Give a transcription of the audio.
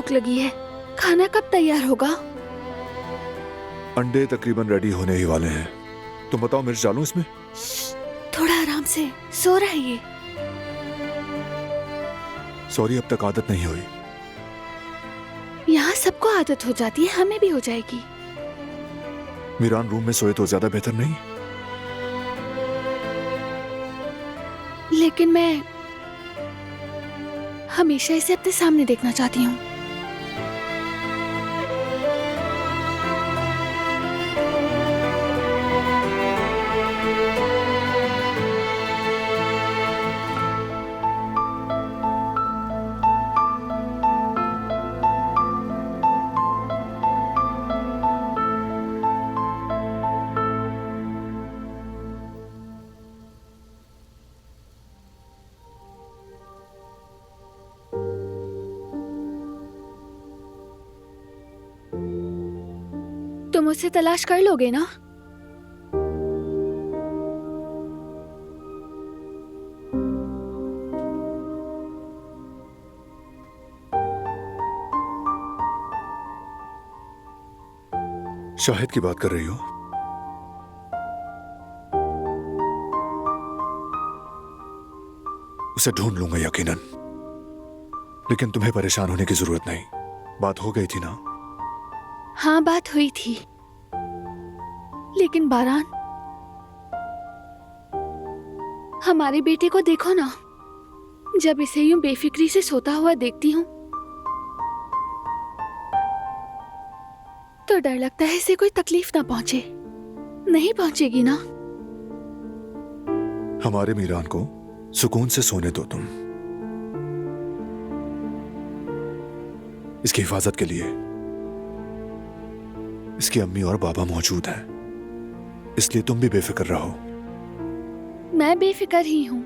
भूख लगी है। खाना कब तैयार होगा? अंडे तकरीबन रेडी होने ही वाले हैं। तुम बताओ मिर्च डालूं इसमें? थोड़ा आराम से, सो रहा है ये। सॉरी, अब तक आदत नहीं हुई। यहाँ सबको आदत हो जाती है, हमें भी हो जाएगी। मीरान रूम में सोए तो ज्यादा बेहतर नहीं? लेकिन मैं हमेशा इसे अपने सामने देखना चाहती हूँ। तुम उसे तलाश कर लोगे ना? शाहिद की बात कर रही हो? उसे ढूंढ लूंगा यकीनन, लेकिन तुम्हें परेशान होने की जरूरत नहीं। बात हो गई थी ना? हाँ, बात हुई थी। लेकिन बारान, हमारे बेटे को देखो ना। जब इसे यूं बेफिक्री से सोता हुआ देखती हूँ तो डर लगता है इसे कोई तकलीफ ना पहुंचे। नहीं पहुंचेगी ना? हमारे मीरान को सुकून से सोने दो तुम। इसकी हिफाजत के लिए इसकी अम्मी और बाबा मौजूद हैं, इसलिए तुम भी बेफिक्र रहो। मैं बेफिक्र ही हूँ।